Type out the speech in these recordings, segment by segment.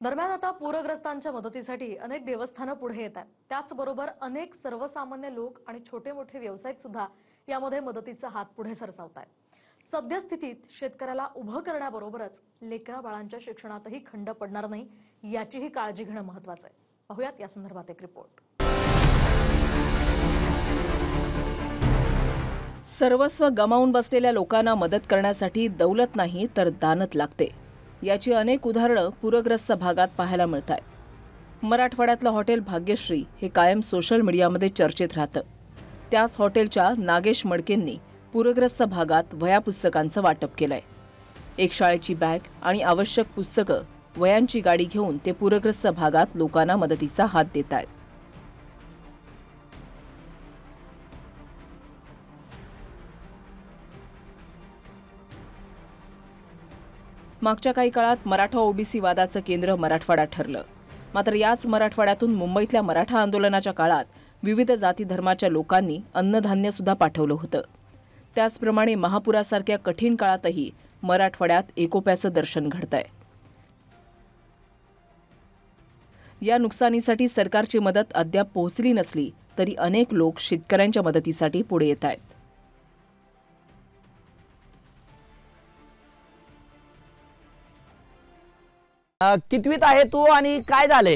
दरम्यान आता पूरग्रस्तांच्या मदतीसाठी अनेक देवस्थानं पुढे येत आहेत। त्याचबरोबर अनेक सर्वसामान्य लोक आणि छोटे मोठे व्यावसायिक सुद्धा यामध्ये मदतीचा हात पुढे सरसावतायत। सद्यस्थितीत शेतकऱ्याला उभं करण्याबरोबरच लेकरा बाळांच्या शिक्षणातही खंड पडणार नाही याचीही काळजी घेणं महत्त्वाचं आहे। पाहूयात या संदर्भात एक रिपोर्ट। सर्वस्व गमावून बसलेल्या लोकांना मदत करण्यासाठी दौलत नाही तर दानत लागते। याची अनेक उदाहरणं पूरग्रस्त भागात पाहायला मिळतात। मराठवाड्यातलं हॉटेल भाग्यश्री हे कायम सोशल मीडियामध्ये चर्चेत राहतं। त्याच हॉटेलच्या नागेश मडकेंनी पूरग्रस्त भागात वह्या पुस्तकांचं वाटप केलंय। एक शाळेची बॅग आणि आवश्यक पुस्तकं वह्यांची गाडी घेऊन ते पूरग्रस्त भागात लोकांना मदतीचा हात देत आहेत। मागच्या काही काळात मराठा ओबीसी वादाचं केंद्र मराठवाडा ठरलं। मात्र याच मराठवाड्यातून मुंबईतल्या मराठा आंदोलनाच्या काळात विविध जाती धर्माच्या लोकांनी अन्नधान्य सुद्धा पाठवलं होतं। त्याचप्रमाणे महापुरासारख्या कठीण काळातही मराठवाड्यात एकोप्याचं दर्शन घडतंय। या नुकसानीसाठी सरकारची मदत अद्याप पोहोचली नसली तरी अनेक लोक शेतकऱ्यांच्या मदतीसाठी पुढे येत आहेत। कितवीत आहे तू आणि काय झाले?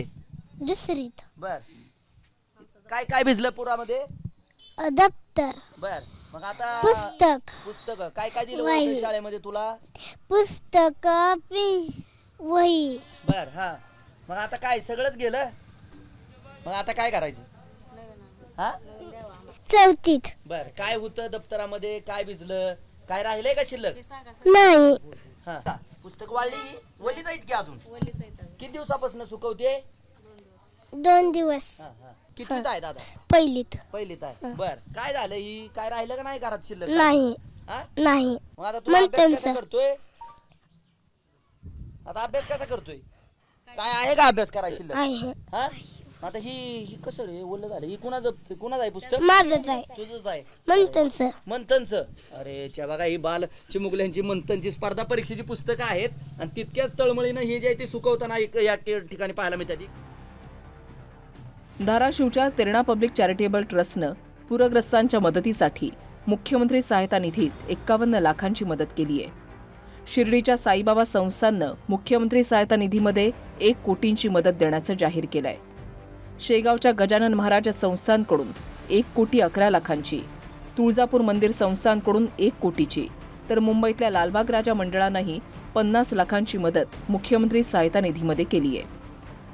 दुसरीत। बर, काय काय भिजलं पुरामध्ये? दप्तर। बर, मग आता पुस्तक काय काय दिलं होतं शाळेमध्ये तुला? पुस्तक, वही। बर, हा, मग आता काय सगळंच गेलं? मग आता काय करायचं? हा, चौथीत। बर, काय होतं दप्तरामध्ये? काय भिजलं? काय राहिलंय का शिल्लक? नाही। हा, पुस्तक वाळली वली जाईल की अजून? किती दिवसापासून सुकवते? 2 दिवस। कितवीत आहे दादा? पहिलीत। पहिलीत आहे। बर, काय झालं? ही काय राहिलं का नाही घरात शिल्लक? नाही। नाही। मग आता तू अभ्यास कसा करतोय? आता अभ्यास कसा करतोय? काय आहे का अभ्यास करायला शिल्लक? आहे। हा, आता ही कसं रे ओलं झालं? ही कुणाचं आहे पुस्तक? माझंच आहे। तुझंच आहे? मंथनचं। मंथनचं? अरे च्या बघा, ही बाल चिमुकल्यांची मंथनची स्पर्धा परीक्षेची पुस्तकं आहेत आणि तितक्याच तळमळीनं हे जे आहे ते सुकवताना या ठिकाणी पाहायला मिळतात। धाराशिवच्या तेरणा पब्लिक चॅरिटेबल ट्रस्टनं पूरग्रस्तांच्या मदतीसाठी मुख्यमंत्री सहायता निधीत 51 लाखांची मदत केली आहे। शिर्डीच्या साईबाबा संस्थाननं मुख्यमंत्री सहायता निधीमध्ये 1 कोटींची मदत देण्याचं जाहीर केलंय। शेगावच्या गजानन महाराज संस्थानकडून 1,11 लाखांची, तुळजापूर मंदिर संस्थानकडून 1 कोटीची, तर मुंबईतल्या लालबाग राजा मंडळानंही 50 लाखांची मदत मुख्यमंत्री सहायता निधीमध्ये केली आहे।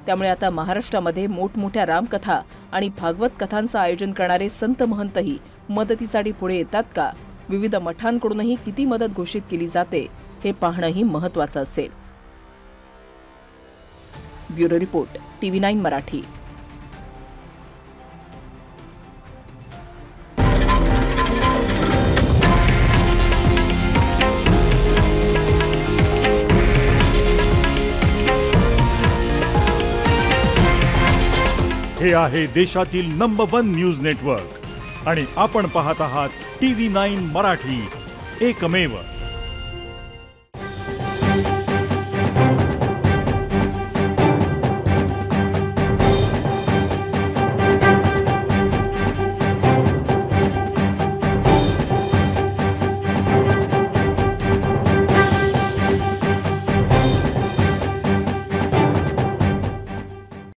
त्यामुळे आता महाराष्ट्रामध्ये मोठमोठ्या रामकथा आणि भागवत कथांचं आयोजन करणारे संत महंतही मदतीसाठी पुढे येतात का? विविध मठांकडूनही किती मदत घोषित केली जाते हे पाहणंही महत्त्वाचं असेल। Bureau report, TV9 Marathi. हे आहे देशातील नंबर 1 न्यूज नेटवर्क आणि आपण पाहत आहात TV9 मराठी, एकमेव।